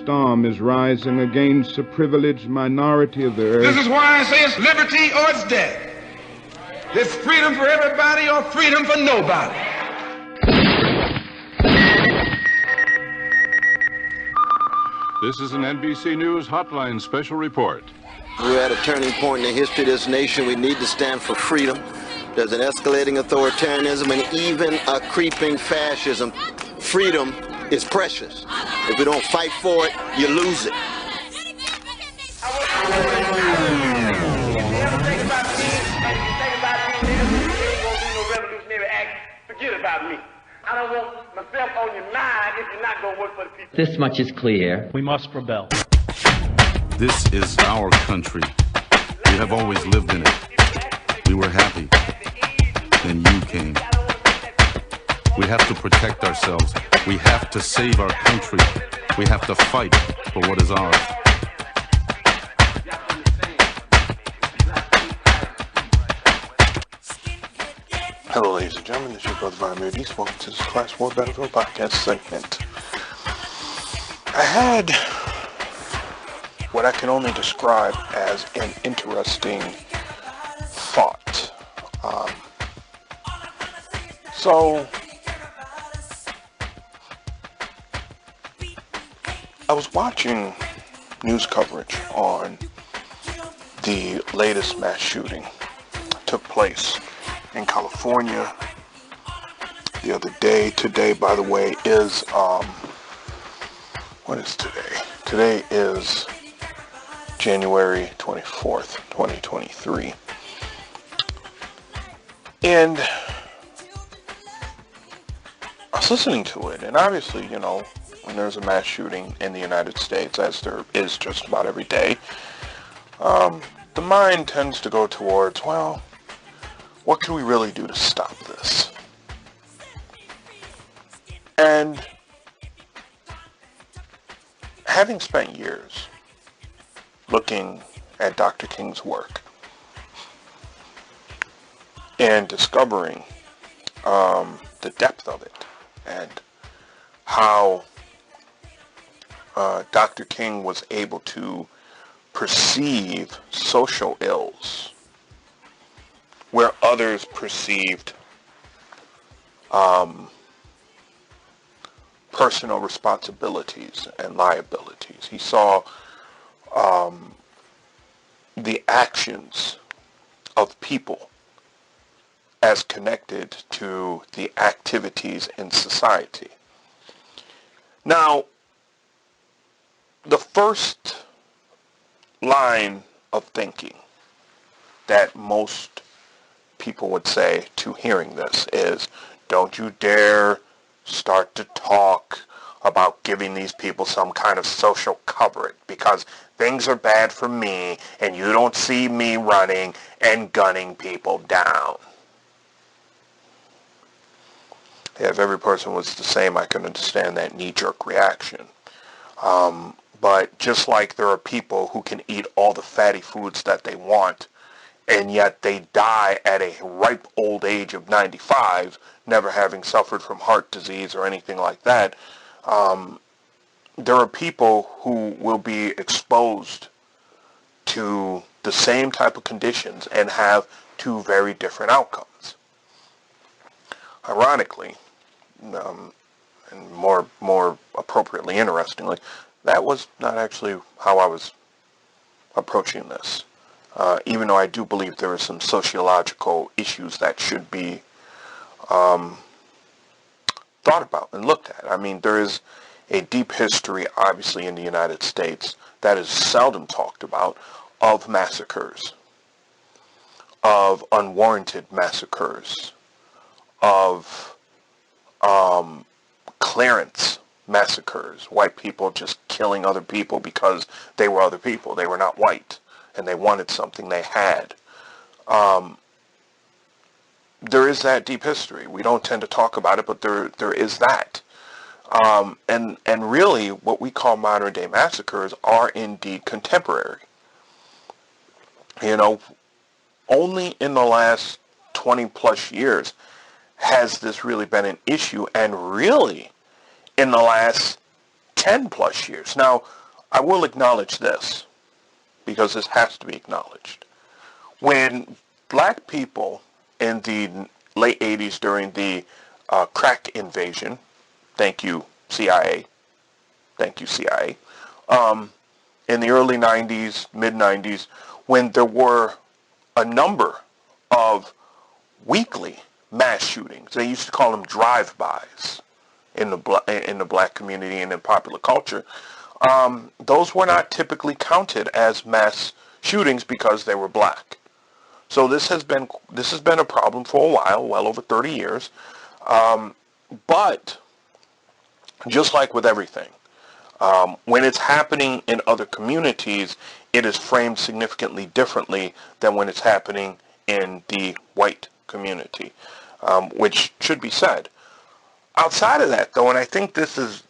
storm is rising against the privileged minority of the earth. This is why I say it's liberty or it's death. It's freedom for everybody or freedom for nobody. This is an NBC News Hotline special report. We're at a turning point in the history of this nation. We need to stand for freedom. There's an escalating authoritarianism and even a creeping fascism. Freedom is precious. If we don't fight for it, you lose it. Forget about me. I don't want myself on your mind if you're not going to work for the people. This much is clear. We must rebel. This is our country. We have always lived in it. We were happy. Then you came. We have to protect ourselves. We have to save our country. We have to fight for what is ours. Hello, ladies and gentlemen, this is your brother Brian Moody. Welcome to this Class 4 Battlefield Podcast segment. I had what I can only describe as an interesting thought. So, I was watching news coverage on the latest mass shooting that took place in California the other day. Today, by the way, is, what is today? Today is January 24th, 2023. And I was listening to it, and obviously, you know, when there's a mass shooting in the United States, as there is just about every day, the mind tends to go towards, well, what can we really do to stop this? And having spent years looking at Dr. King's work and discovering the depth of it and how Dr. King was able to perceive social ills where others perceived personal responsibilities and liabilities. He saw the actions of people as connected to the activities in society. Now, the first line of thinking that most people would say to hearing this is, don't you dare start to talk about giving these people some kind of social coverage because things are bad for me and you don't see me running and gunning people down. If every person was the same, I can understand that knee-jerk reaction. But just like there are people who can eat all the fatty foods that they want, and yet they die at a ripe old age of 95, never having suffered from heart disease or anything like that, there are people who will be exposed to the same type of conditions and have two very different outcomes. Ironically, and more appropriately, interestingly, that was not actually how I was approaching this. Even though I do believe there are some sociological issues that should be thought about and looked at. I mean, there is a deep history, obviously, in the United States that is seldom talked about of massacres, of unwarranted massacres, of clearance massacres, white people just killing other people because they were other people. They were not white, and they wanted something they had. There is that deep history. We don't tend to talk about it, but there is that. And really, what we call modern-day massacres are indeed contemporary. You know, only in the last 20-plus years has this really been an issue, and really, in the last 10 plus years. Now, I will acknowledge this, because this has to be acknowledged. When black people in the late 80s during the crack invasion, thank you CIA, in the early 90s, mid 90s, when there were a number of weekly mass shootings, they used to call them drive-bys in the black community and in popular culture, those were not typically counted as mass shootings because they were black. So this has been a problem for a while, well over 30 years. But just like with everything, when it's happening in other communities, it is framed significantly differently than when it's happening in the white community, which should be said. Outside of that, though, and I think this is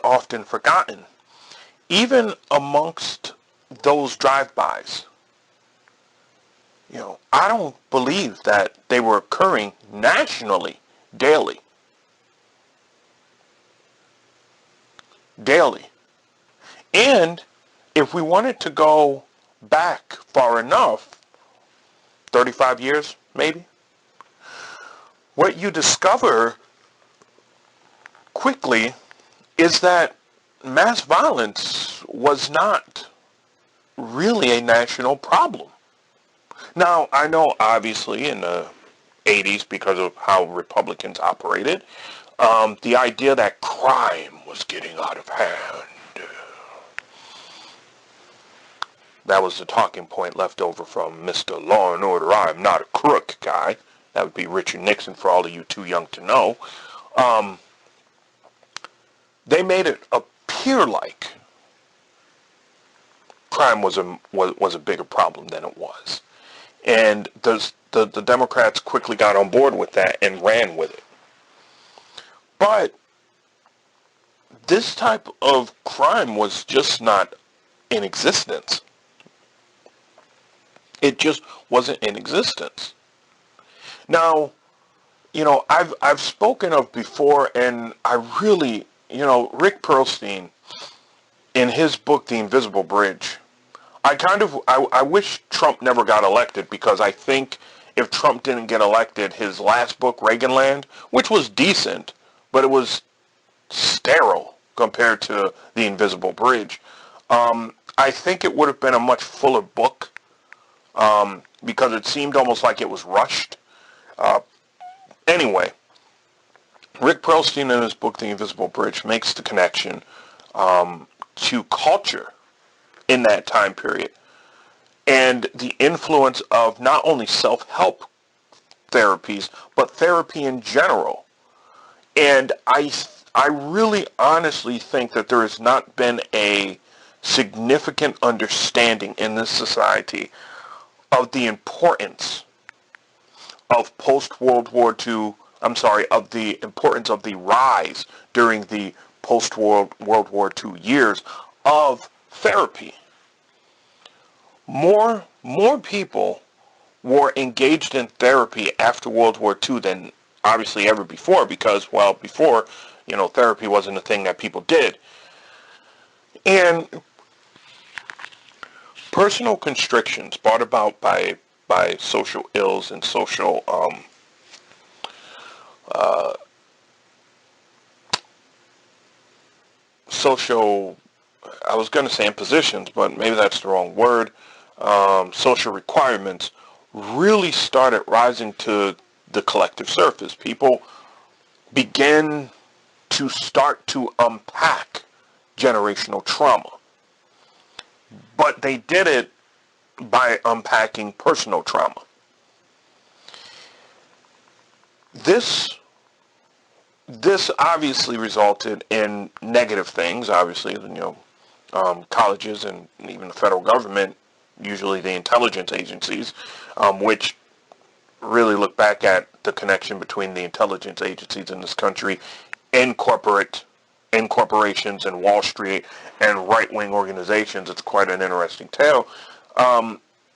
often forgotten, even amongst those drive-bys, I don't believe that they were occurring nationally daily. And if we wanted to go back far enough, 35 years maybe, what you discover quickly is that mass violence was not really a national problem. Now, I know obviously in the 80s, because of how Republicans operated, the idea that crime was getting out of hand, that was the talking point left over from Mr. Law and Order, I'm not a crook guy. That would be Richard Nixon for all of you too young to know. They made it appear like crime was a bigger problem than it was. And the Democrats quickly got on board with that and ran with it. But this type of crime was just not in existence. It just wasn't in existence. Now, I've spoken of before, and I really, Rick Perlstein, in his book, The Invisible Bridge, I wish Trump never got elected, because I think if Trump didn't get elected, his last book, Reaganland, which was decent, but it was sterile compared to The Invisible Bridge, I think it would have been a much fuller book, because it seemed almost like it was rushed. Anyway, Rick Perlstein in his book, The Invisible Bridge, makes the connection to culture in that time period, and the influence of not only self-help therapies, but therapy in general. And I really honestly think that there has not been a significant understanding in this society of the importance of post-World War II, of the importance of the rise during the post-World War II years of therapy. More people were engaged in therapy after World War II than obviously ever before, because, well, before, therapy wasn't a thing that people did. And personal constrictions brought about by social ills and social I was going to say impositions, but maybe that's the wrong word, social requirements really started rising to the collective surface. People began to start to unpack generational trauma, but they did it by unpacking personal trauma. This obviously resulted in negative things. Obviously, colleges and even the federal government, usually the intelligence agencies, which really look back at the connection between the intelligence agencies in this country and corporations and Wall Street and right-wing organizations. It's quite an interesting tale.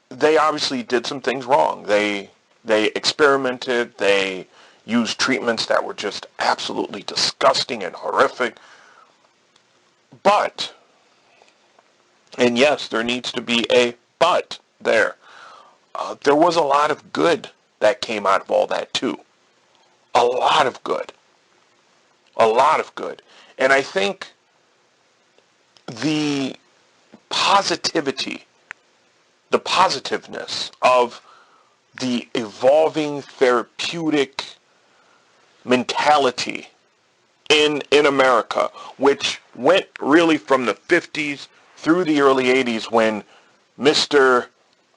They obviously did some things wrong. They experimented. They used treatments that were just absolutely disgusting and horrific. But, and yes, there needs to be a but there. There was a lot of good that came out of all that too. A lot of good. A lot of good. And I think the positivity, the positiveness of the evolving therapeutic mentality in America, which went really from the 50s through the early 80s when Mr.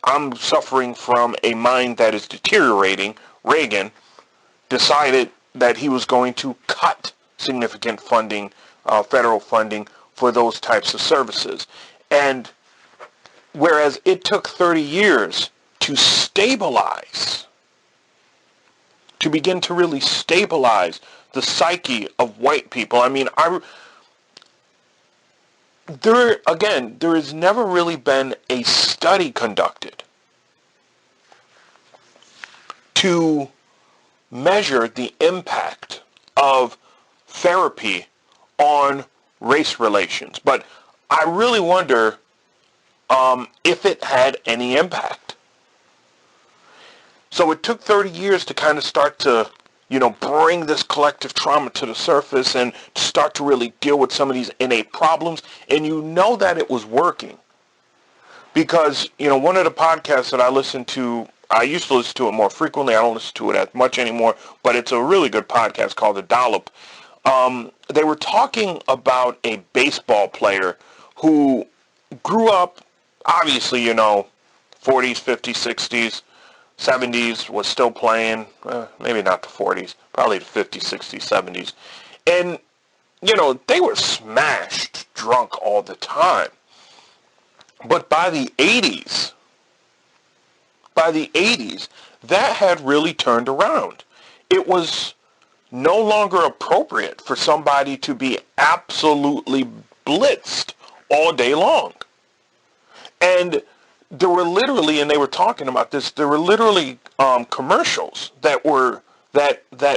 I'm suffering from a mind that is deteriorating, Reagan, decided that he was going to cut significant funding, federal funding for those types of services. And whereas it took 30 years to stabilize, to begin to really stabilize the psyche of white people. I mean, there has never really been a study conducted to measure the impact of therapy on race relations. But I really wonder if it had any impact. So it took 30 years to kind of start to, bring this collective trauma to the surface and start to really deal with some of these innate problems. And that it was working. Because, one of the podcasts that I listened to, I used to listen to it more frequently. I don't listen to it as much anymore, but it's a really good podcast called The Dollop. They were talking about a baseball player who grew up, obviously, 40s, 50s, 60s, 70s, was still playing, maybe not the 40s, probably the 50s, 60s, 70s. And, they were smashed drunk all the time. But by the 80s, that had really turned around. It was no longer appropriate for somebody to be absolutely blitzed all day long. And there were literally, and they were talking about this, there were literally commercials that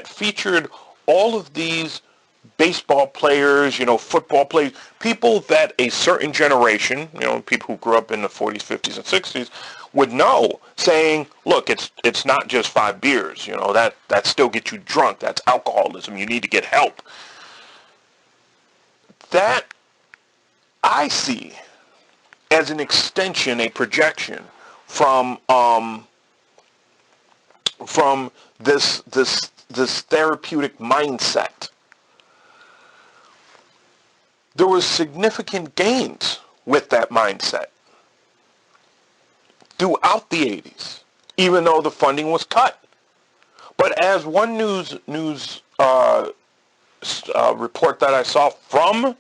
featured all of these baseball players, football players, people that a certain generation, people who grew up in the 40s, 50s, and 60s would know, saying, look, it's not just 5 beers, that still gets you drunk. That's alcoholism. You need to get help. That I see as an extension, a projection from this therapeutic mindset. There was significant gains with that mindset throughout the 80s, even though the funding was cut. But as one news report that I saw from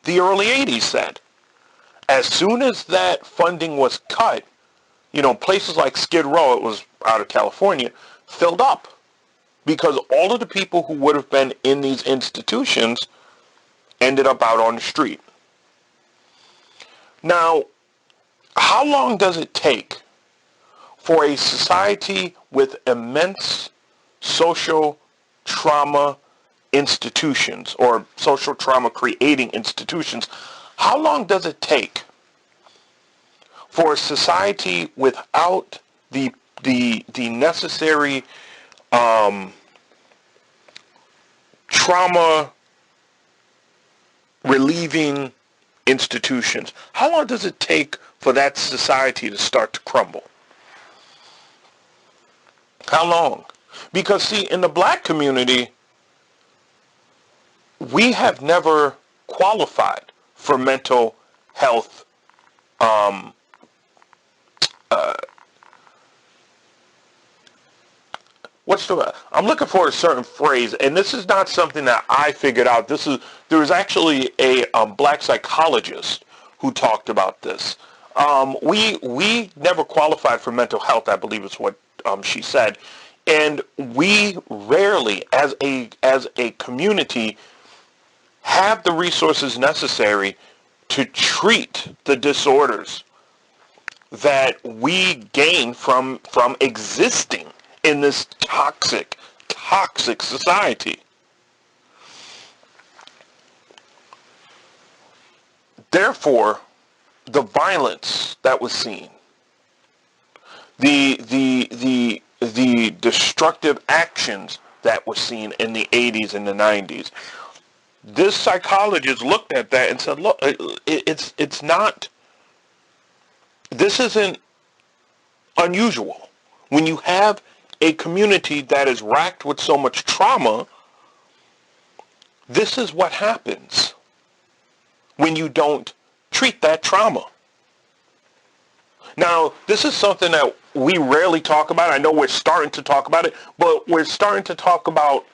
the early 80s said, as soon as that funding was cut, places like Skid Row, it was out of California, filled up because all of the people who would have been in these institutions ended up out on the street. Now, how long does it take for a society with immense social trauma institutions or social trauma creating institutions, how long does it take for a society without the necessary trauma relieving institutions? How long does it take for that society to start to crumble? How long? Because see, in the black community, we have never qualified for mental health I'm looking for a certain phrase, and this is not something that I figured out. There was actually a black psychologist who talked about this. We never qualified for mental health, I believe is what she said, and we rarely, as a community, have the resources necessary to treat the disorders that we gain from existing in this toxic society. Therefore, the violence that was seen, the destructive actions that were seen in the 80s and the 90s, this psychologist looked at that and said, look, it's not, this isn't unusual. When you have a community that is racked with so much trauma, this is what happens when you don't treat that trauma. Now, this is something that we rarely talk about. I know we're starting to talk about it, but we're starting to talk about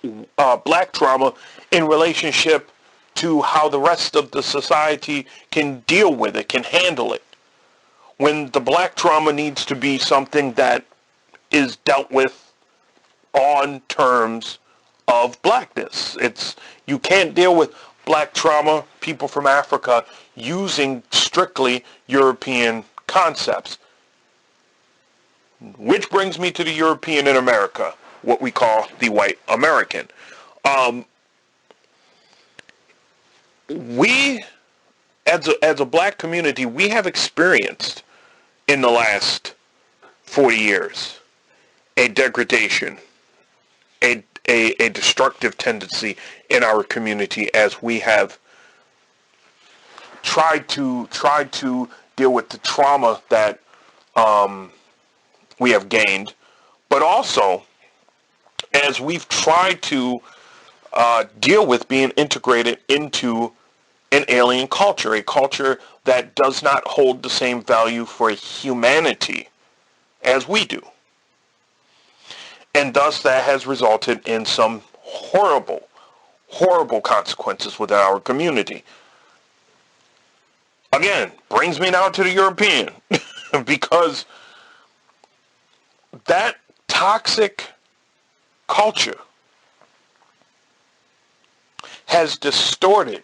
black trauma in relationship to how the rest of the society can deal with it, can handle it. When the black trauma needs to be something that is dealt with on terms of blackness. You can't deal with black trauma, people from Africa, using strictly European concepts. Which brings me to the European in America, what we call the white American. We, as a black community, we have experienced in the last 40 years a degradation, a destructive tendency in our community as we have tried to deal with the trauma that we have gained, but also as we've tried to deal with being integrated into an alien culture, a culture that does not hold the same value for humanity as we do. And thus that has resulted in some horrible, horrible consequences within our community. Again, brings me now to the European, because that toxic culture has distorted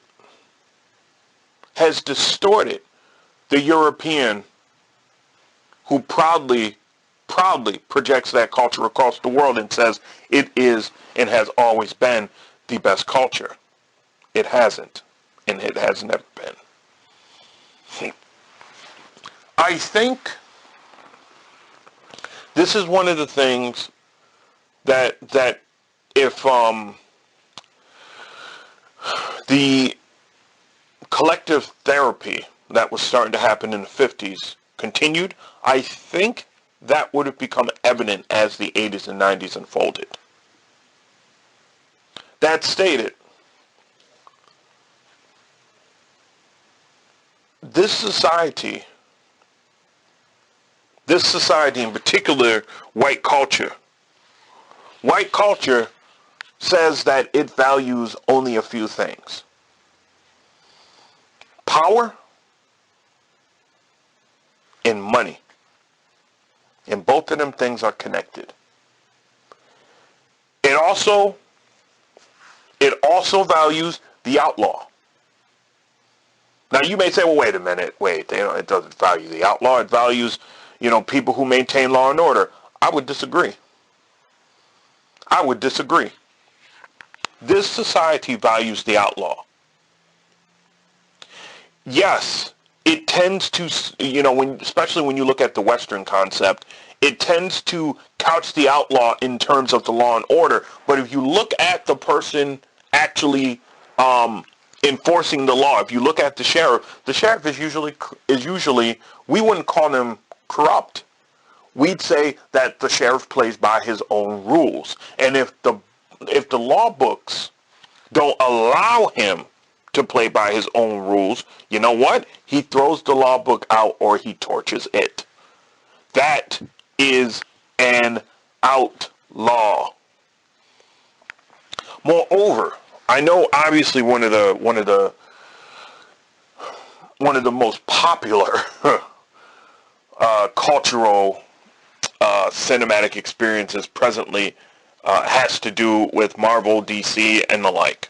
the European who proudly projects that culture across the world and says it is and has always been the best culture. It hasn't, and it has never been. I think this is one of the things that if the collective therapy that was starting to happen in the 50s continued, I think that would have become evident as the 80s and 90s unfolded. That stated, this society in particular, white culture says that it values only a few things: power and money. And both of them things are connected. It also values the outlaw. Now you may say, well, wait a minute, it doesn't value the outlaw. It values, people who maintain law and order. I would disagree. This society values the outlaw. Yes, it tends to, especially when you look at the Western concept, it tends to couch the outlaw in terms of the law and order. But if you look at the person actually enforcing the law, if you look at the sheriff is usually, we wouldn't call him corrupt. We'd say that the sheriff plays by his own rules. And if the law books don't allow him to play by his own rules, you know what? He throws the law book out or he torches it. That is an outlaw. Moreover, I know obviously one of the most popular cultural cinematic experiences presently has to do with Marvel, DC, and the like.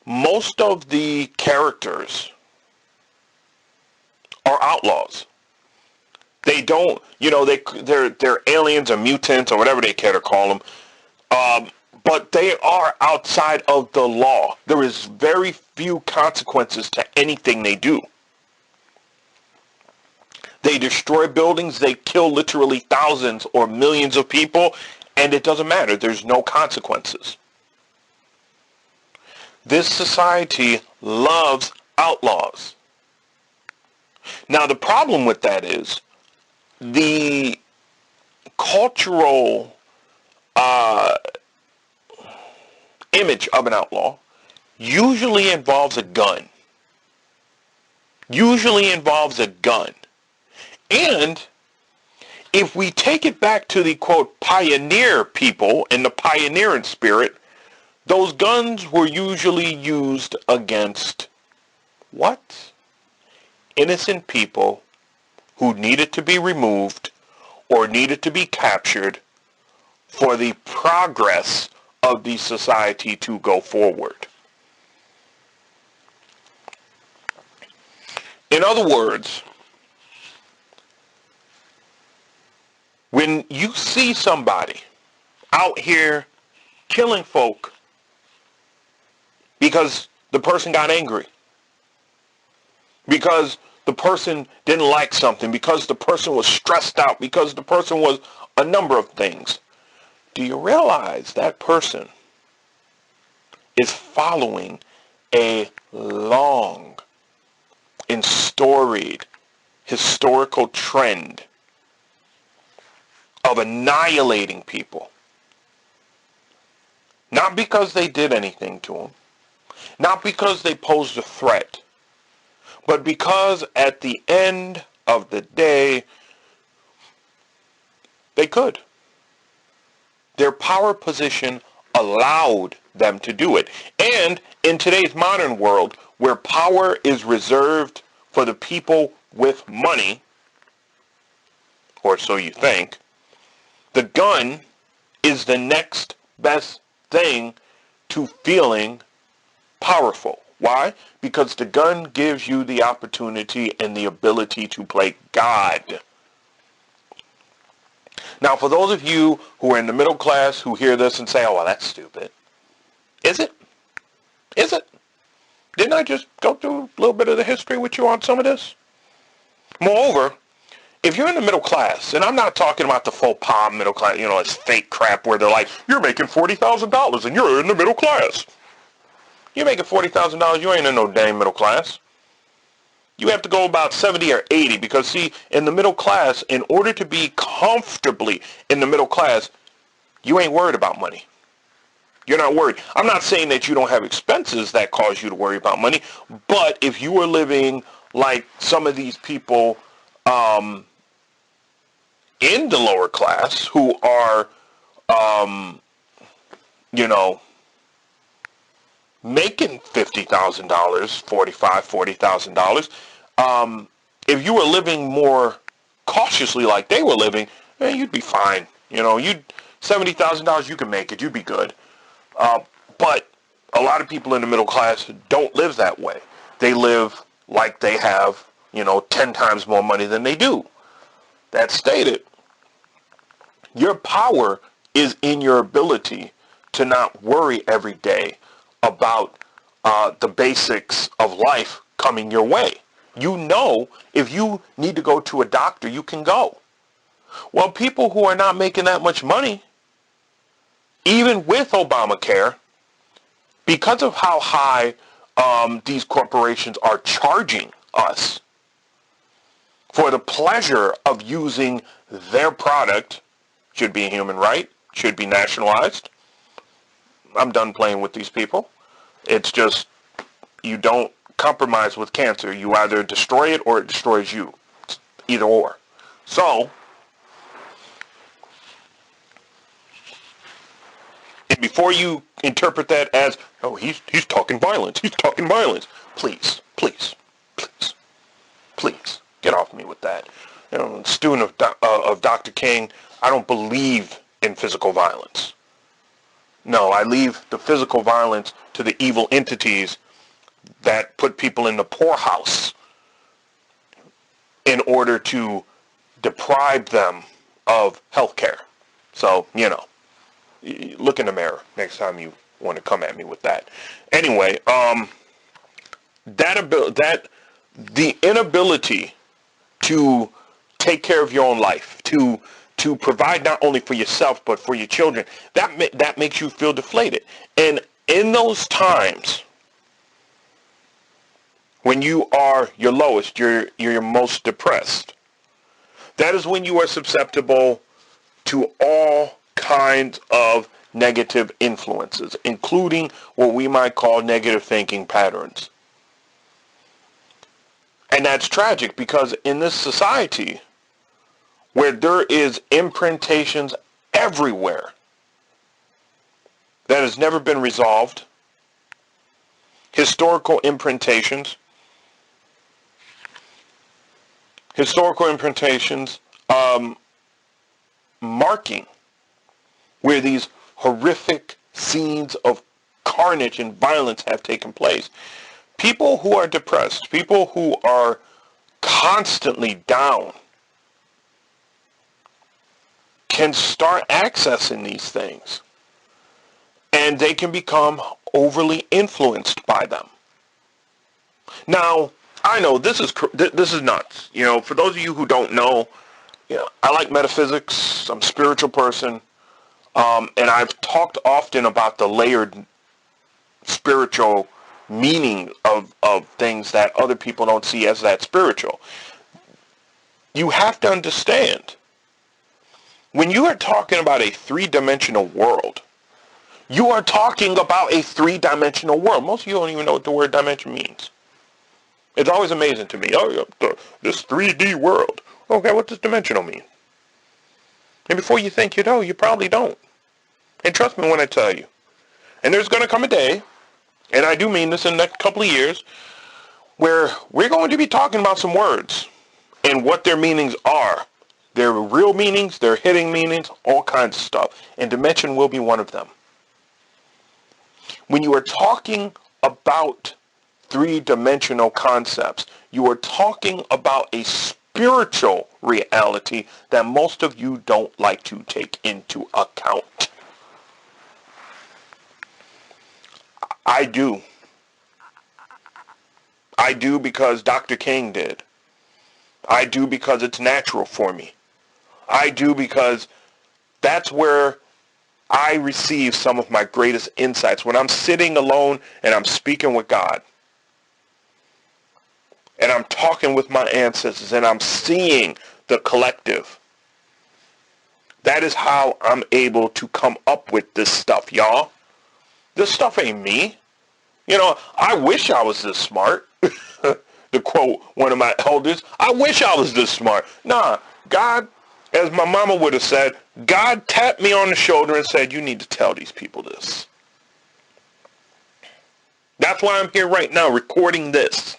Most of the characters are outlaws. They don't, they're aliens or mutants or whatever they care to call them. but they are outside of the law. There is very few consequences to anything they do. They destroy buildings, they kill literally thousands or millions of people, and it doesn't matter. There's no consequences. This society loves outlaws. Now, the problem with that is the cultural image of an outlaw usually involves a gun. Usually involves a gun. And if we take it back to the, quote, pioneer people and the pioneering spirit, those guns were usually used against what? Innocent people who needed to be removed or needed to be captured for the progress of the society to go forward. In other words, when you see somebody out here killing folk because the person got angry, because the person didn't like something, because the person was stressed out, because the person was a number of things, do you realize that person is following a long and storied historical trend of annihilating people? Not because they did anything to them, not because they posed a threat, but because at the end of the day, they could. Their power position allowed them to do it. And in today's modern world, where power is reserved for the people with money, or so you think, the gun is the next best thing to feeling powerful. Why? Because the gun gives you the opportunity and the ability to play God. Now, for those of you who are in the middle class who hear this and say, oh, well, that's stupid. Is it? Is it? Didn't I just go through a little bit of the history with you on some of this? Moreover, if you're in the middle class, and I'm not talking about the faux pas middle class, it's fake crap where they're like, you're making $40,000 and you're in the middle class. You're making $40,000, you ain't in no dang middle class. You have to go about 70 or 80 because, see, in the middle class, in order to be comfortably in the middle class, you ain't worried about money. You're not worried. I'm not saying that you don't have expenses that cause you to worry about money, but if you were living like some of these people in the lower class who are, making $50,000, $40,000, if you were living more cautiously like they were living, you'd be fine. $70,000, you can make it. You'd be good. But a lot of people in the middle class don't live that way. They live like they have, 10 times more money than they do. That stated, your power is in your ability to not worry every day about the basics of life coming your way. If you need to go to a doctor, you can go. Well, people who are not making that much money, even with Obamacare, because of how high these corporations are charging us for the pleasure of using their product, should be a human right, should be nationalized. I'm done playing with these people. It's just, you don't compromise with cancer. You either destroy it or it destroys you. It's either or. So, and before you interpret that as, oh, he's talking violence. He's talking violence. Please, please, please, please, get off me with that. Student of Dr. King, I don't believe in physical violence. No, I leave the physical violence to the evil entities that put people in the poorhouse in order to deprive them of health care. So, Look in the mirror next time you want to come at me with that. Anyway, the inability to take care of your own life, to provide not only for yourself but for your children, that makes you feel deflated. And in those times when you are your lowest, you're most depressed, that is when you are susceptible to all kinds of negative influences, including what we might call negative thinking patterns. And that's tragic, because in this society where there is imprintations everywhere that has never been resolved, historical imprintations, marking where these horrific scenes of carnage and violence have taken place. People who are depressed, people who are constantly down, can start accessing these things, and they can become overly influenced by them. Now, I know this is nuts. You know, for those of you who don't know, I like metaphysics. I'm a spiritual person. And I've talked often about the layered spiritual meaning of things that other people don't see as that spiritual. You have to understand, when you are talking about a three-dimensional world, you are talking about a three-dimensional world. Most of you don't even know what the word dimension means. It's always amazing to me. Oh, this 3D world. Okay, what does dimensional mean? And before you think you know, you probably don't. And trust me when I tell you. And there's going to come a day, and I do mean this in the next couple of years, where we're going to be talking about some words and what their meanings are. Their real meanings, their hidden meanings, all kinds of stuff. And dimension will be one of them. When you are talking about three-dimensional concepts, you are talking about a spiritual reality that most of you don't like to take into account. I do. I do because Dr. King did. I do because it's natural for me. I do because that's where I receive some of my greatest insights. When I'm sitting alone and I'm speaking with God, and I'm talking with my ancestors, and I'm seeing the collective. That is how I'm able to come up with this stuff, y'all. This stuff ain't me. I wish I was this smart. To quote one of my elders, I wish I was this smart. Nah, God, as my mama would have said, God tapped me on the shoulder and said, you need to tell these people this. That's why I'm here right now recording this.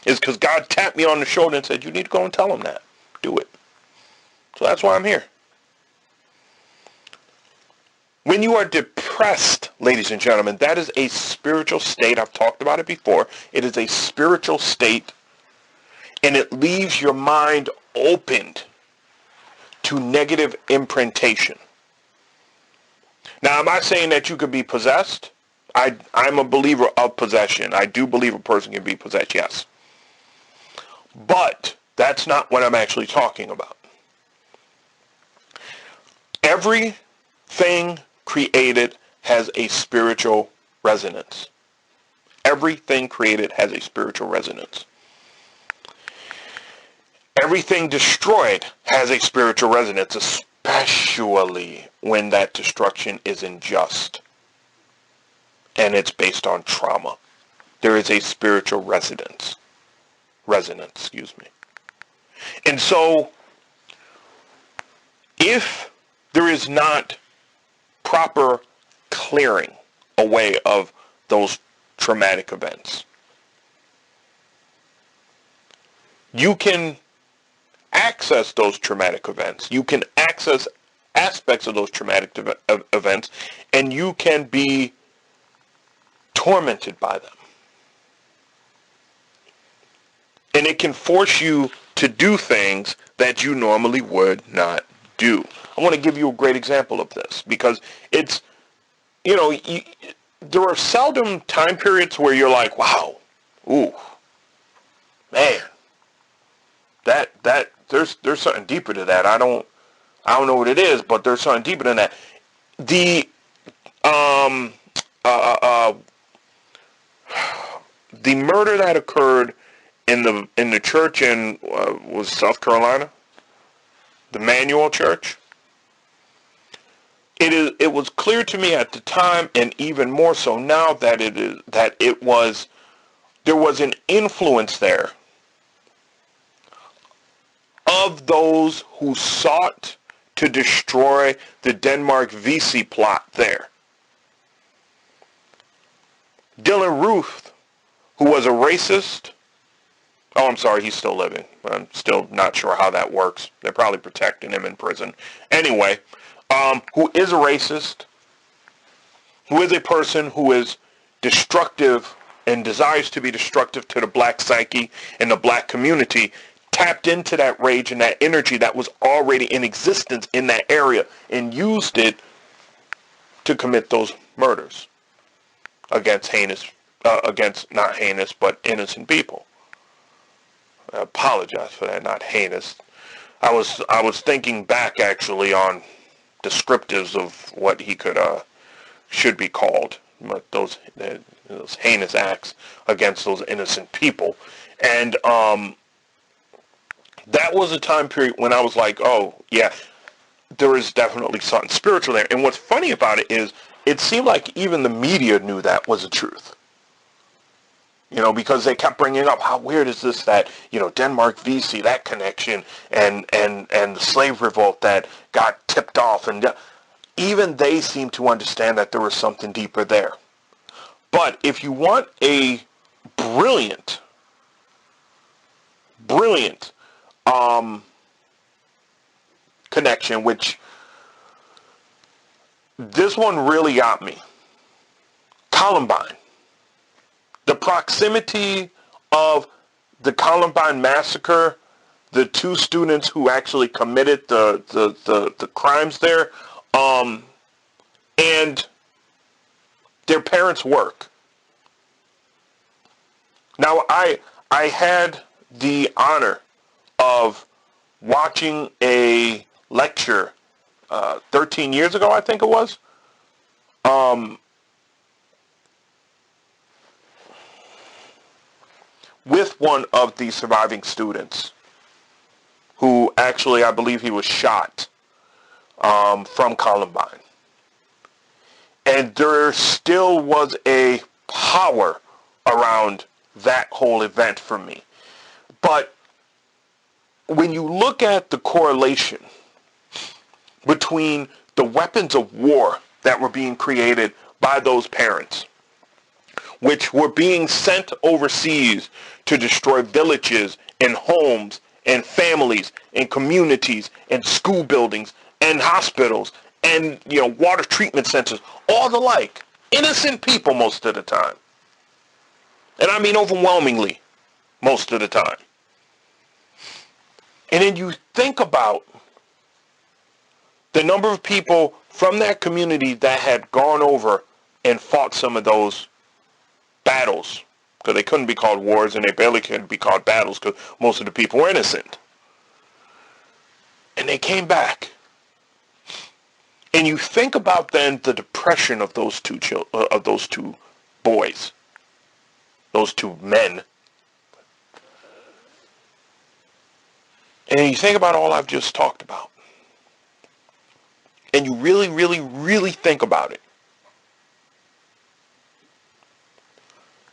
Is because God tapped me on the shoulder and said, you need to go and tell them that. Do it. So that's why I'm here. When you are depressed, ladies and gentlemen, that is a spiritual state. I've talked about it before. It is a spiritual state, and it leaves your mind opened to negative imprintation. Now, am I saying that you could be possessed? I'm a believer of possession. I do believe a person can be possessed, yes. But that's not what I'm actually talking about. Everything created has a spiritual resonance. Everything created has a spiritual resonance. Everything destroyed has a spiritual resonance, especially when that destruction is unjust and it's based on trauma. There is a spiritual resonance, excuse me. And so, if there is not proper clearing away of those traumatic events, you can access those traumatic events. You can access aspects of those traumatic events, and you can be tormented by them. And it can force you to do things that you normally would not do. I want to give you a great example of this because it's, you know, there are seldom time periods where you're like, wow, ooh, man, that there's something deeper to that. I don't know what it is, but there's something deeper than that. The the murder that occurred in the church in was South Carolina, the Manual Church. It was clear to me at the time, and even more so now, that there was an influence there of those who sought to destroy the Denmark Vesey plot there. Dylan Ruth, who was a racist, oh, I'm sorry, he's still living. I'm still not sure how that works. They're probably protecting him in prison. Anyway, who is a racist, who is a person who is destructive and desires to be destructive to the black psyche and the black community, tapped into that rage and that energy that was already in existence in that area and used it to commit those murders against not heinous, but innocent people. I apologize for that, not heinous. I was thinking back actually on descriptives of what he should be called, but those heinous acts against those innocent people. And that was a time period when I was like, oh, yeah, there is definitely something spiritual there. And what's funny about it is it seemed like even the media knew that was the truth. You know, because they kept bringing up how weird is this that, you know, Denmark Vesey, that connection, and the slave revolt that got tipped off. And even they seemed to understand that there was something deeper there. But if you want a brilliant connection, which this one really got me. Columbine. The proximity of the Columbine massacre, the two students who actually committed the crimes there, and their parents' work. Now, I had the honor of watching a lecture 13 years ago, I think it was, with one of the surviving students who actually, I believe he was shot from Columbine. And there still was a power around that whole event for me. But when you look at the correlation between the weapons of war that were being created by those parents, which were being sent overseas to destroy villages and homes and families and communities and school buildings and hospitals and, you know, water treatment centers, all the like. Innocent people most of the time. And I mean overwhelmingly most of the time. And then you think about the number of people from that community that had gone over and fought some of those battles, because they couldn't be called wars and they barely could be called battles because most of the people were innocent. And they came back. And you think about then the depression of those two boys, those two men. And you think about all I've just talked about. And you really, really, really think about it.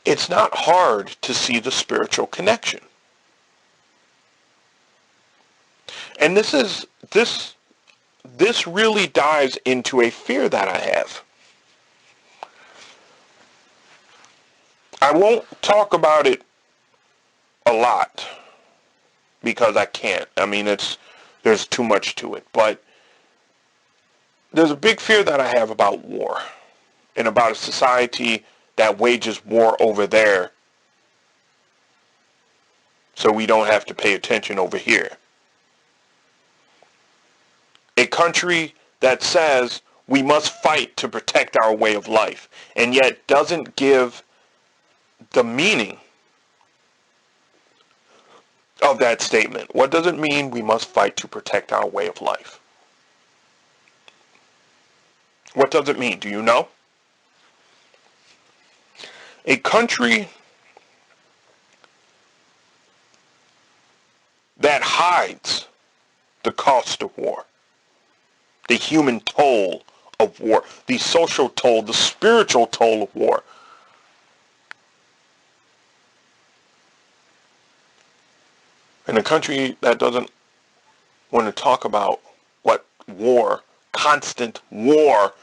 It's not hard to see the spiritual connection. And this really dives into a fear that I have. I won't talk about it a lot because I can't. I mean, there's too much to it. But there's a big fear that I have about war and about a society that wages war over there so we don't have to pay attention over here. A country that says we must fight to protect our way of life, and yet doesn't give the meaning of that statement. What does it mean we must fight to protect our way of life? What does it mean? Do you know? A country that hides the cost of war, the human toll of war, the social toll, the spiritual toll of war, and a country that doesn't want to talk about what war, constant war,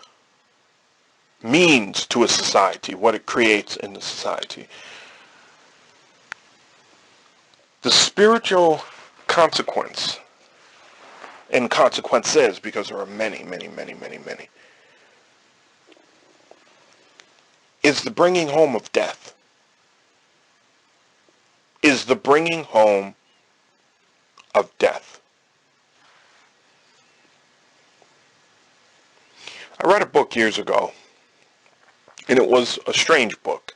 means to a society, what it creates in the society. The spiritual consequence, and consequences, because there are many, is the bringing home of death. Is the bringing home of death. I read a book years ago, and it was a strange book.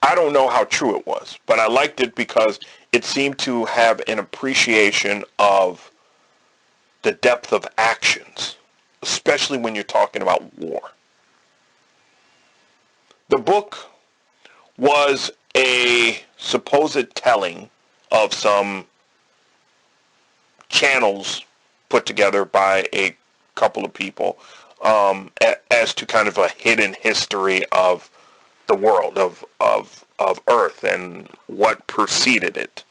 I don't know how true it was, but I liked it because it seemed to have an appreciation of the depth of actions, especially when you're talking about war. The book was a supposed telling of some channels put together by a couple of people as to kind of a hidden history of the world, of Earth, and what preceded it.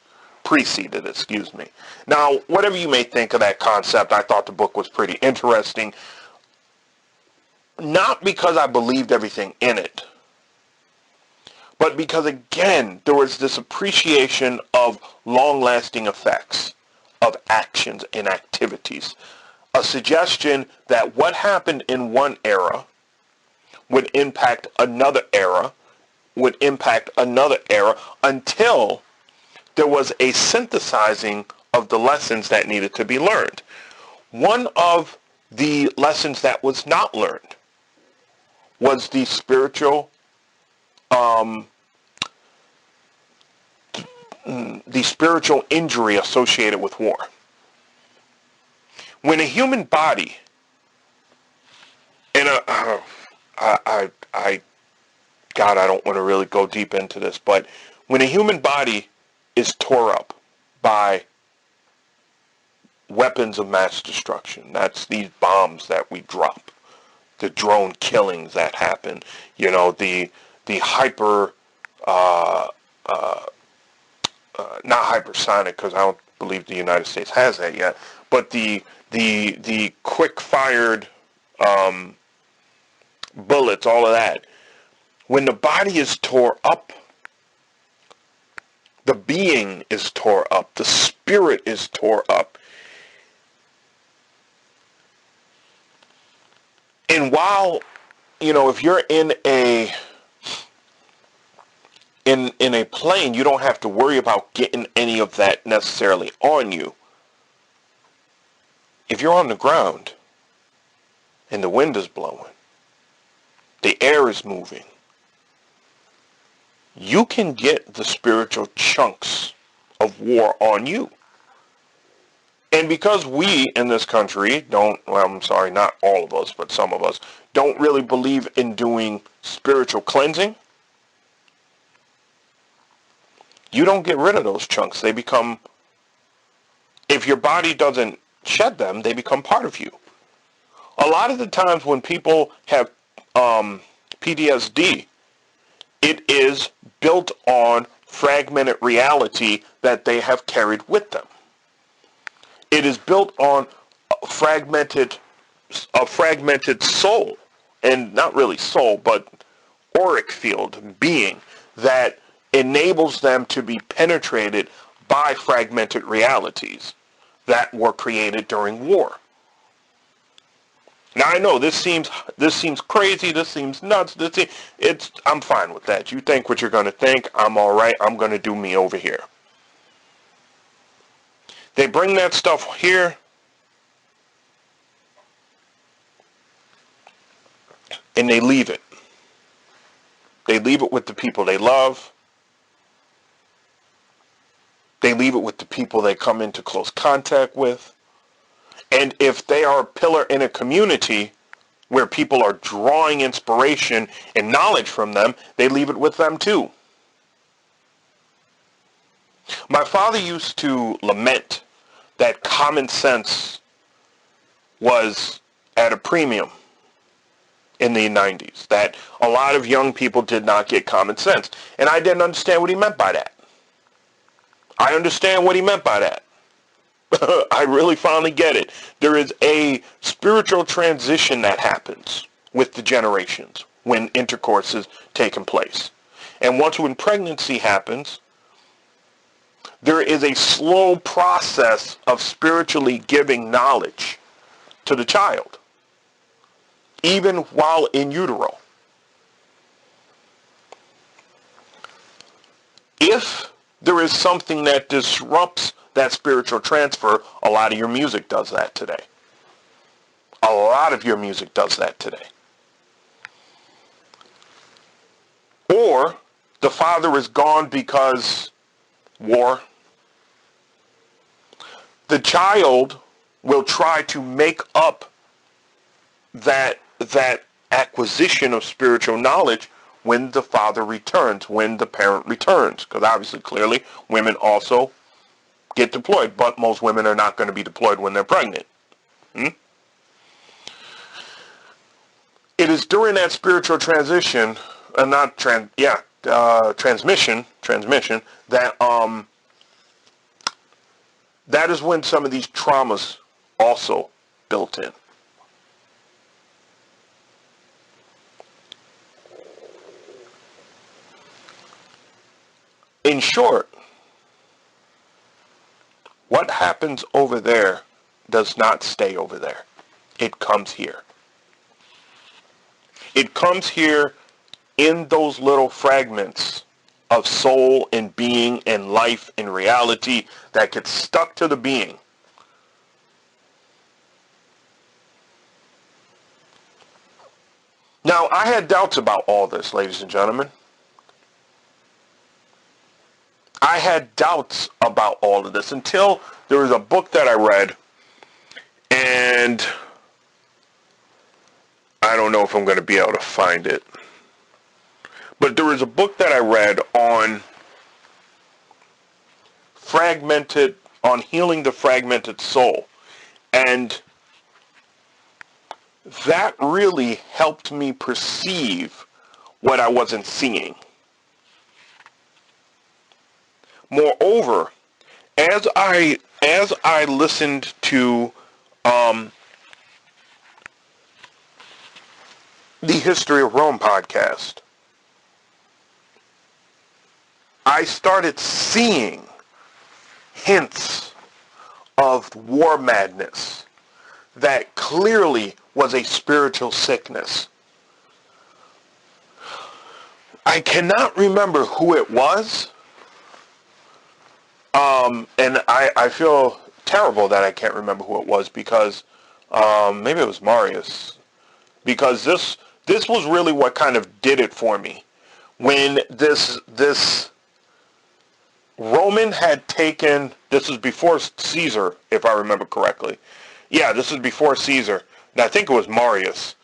Now, whatever you may think of that concept, I thought the book was pretty interesting. Not because I believed everything in it, but because, again, there was this appreciation of long-lasting effects of actions and activities. A suggestion that what happened in one era would impact another era, until there was a synthesizing of the lessons that needed to be learned. One of the lessons that was not learned was the spiritual injury associated with war. When a human body, and God, I don't want to really go deep into this, but when a human body is tore up by weapons of mass destruction, that's these bombs that we drop, the drone killings that happen, the hyper, not hypersonic, because I don't believe the United States has that yet, but the quick-fired bullets, all of that. When the body is tore up, the being is tore up, the spirit is tore up. And while, if you're in a plane, you don't have to worry about getting any of that necessarily on you. If you're on the ground and the wind is blowing, the air is moving, you can get the spiritual chunks of war on you. And because we in this country not all of us, but some of us, don't really believe in doing spiritual cleansing, you don't get rid of those chunks. They become, if your body doesn't shed them, they become part of you. A lot of the times when people have PTSD, it is built on fragmented reality that they have carried with them. It is built on a fragmented soul, and not really soul, but auric field, being, that enables them to be penetrated by fragmented realities that were created during war. Now I know this seems crazy, this seems nuts, I'm fine with that. You think what you're going to think, I'm all right, I'm going to do me over here. They bring that stuff here, and they leave it. They leave it with the people they love. They leave it with the people they come into close contact with. And if they are a pillar in a community where people are drawing inspiration and knowledge from them, they leave it with them too. My father used to lament that common sense was at a premium in the 90s, that a lot of young people did not get common sense. And I didn't understand what he meant by that. I understand what he meant by that. I really finally get it. There is a spiritual transition that happens with the generations when intercourse is taking place. And once when pregnancy happens, there is a slow process of spiritually giving knowledge to the child, even while in utero. If there is something that disrupts that spiritual transfer, a lot of your music does that today. A lot of your music does that today. Or the father is gone because war. The child will try to make up that acquisition of spiritual knowledge when the father returns, when the parent returns. Because obviously, clearly, women also get deployed, but most women are not going to be deployed when they're pregnant. It is during that spiritual transition, transmission, that that is when some of these traumas also built in. In short, what happens over there does not stay over there. It comes here. It comes here in those little fragments of soul and being and life and reality that gets stuck to the being. Now, I had doubts about all this, ladies and gentlemen. I had doubts about all of this until there was a book that I read, and I don't know if I'm going to be able to find it, but there was a book that I read on healing the fragmented soul, and that really helped me perceive what I wasn't seeing. Moreover, as I listened to the History of Rome podcast, I started seeing hints of war madness that clearly was a spiritual sickness. I cannot remember who it was. And I feel terrible that I can't remember who it was, because maybe it was Marius, because this was really what kind of did it for me. When this Roman had taken, this was before Caesar, if I remember correctly. Yeah, this was before Caesar, and I think it was Marius.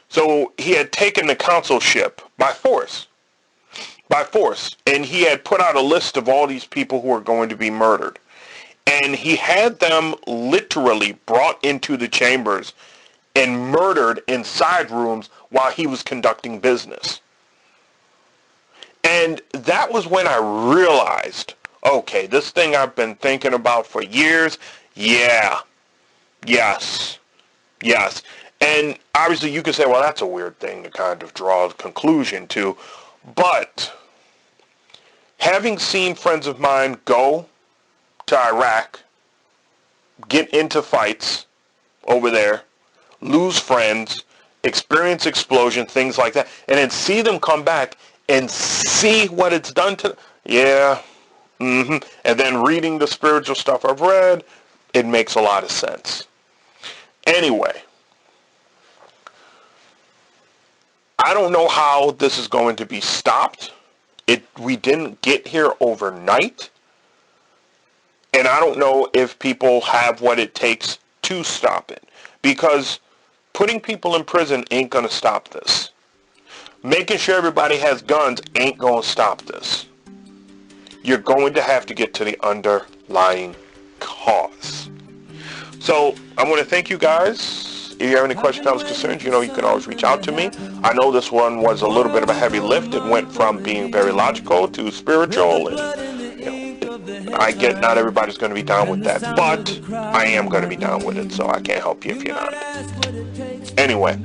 So he had taken the consulship by force, and he had put out a list of all these people who were going to be murdered. And he had them literally brought into the chambers and murdered in side rooms while he was conducting business. And that was when I realized, okay, this thing I've been thinking about for years, yes. And obviously you could say, well, that's a weird thing to kind of draw a conclusion to, but having seen friends of mine go to Iraq, get into fights over there, lose friends, experience explosion, things like that, and then see them come back and see what it's done to them. And then reading the spiritual stuff I've read, it makes a lot of sense. Anyway, I don't know how this is going to be stopped. We didn't get here overnight. And I don't know if people have what it takes to stop it. Because putting people in prison ain't going to stop this. Making sure everybody has guns ain't going to stop this. You're going to have to get to the underlying cause. So I want to thank you guys. If you have any questions, comments, concerns, you know you can always reach out to me. I know this one was a little bit of a heavy lift. It went from being very logical to spiritual. And, you know, I get not everybody's going to be down with that, but I am going to be down with it, so I can't help you if you're not. Anyway,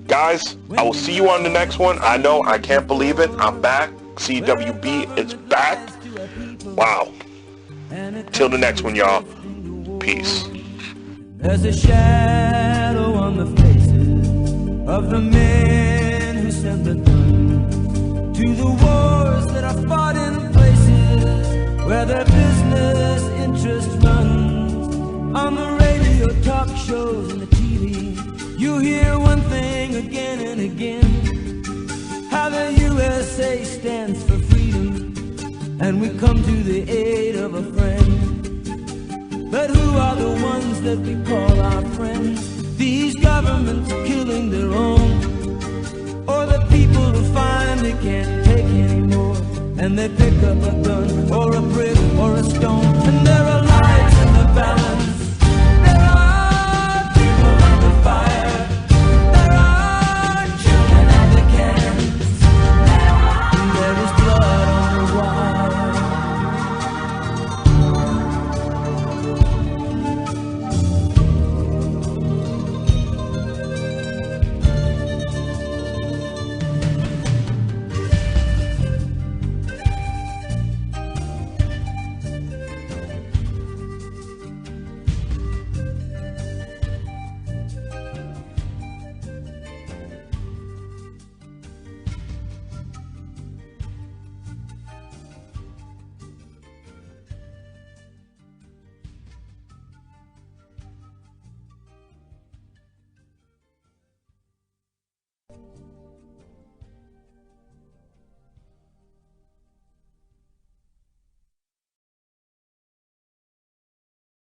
guys, I will see you on the next one. I know, I can't believe it. I'm back. CWB is back. Wow. Till the next one, y'all. Peace. There's a shadow on the faces of the men who sent the guns to the wars that are fought in places where their business interest runs. On the radio, talk shows, and the TV, you hear one thing again and again, how the USA stands for freedom, and we come to the aid of a friend. But who are the ones that we call our friends? These governments killing their own, or the people who finally can't take anymore, and they pick up a gun or a brick or a stone, and they're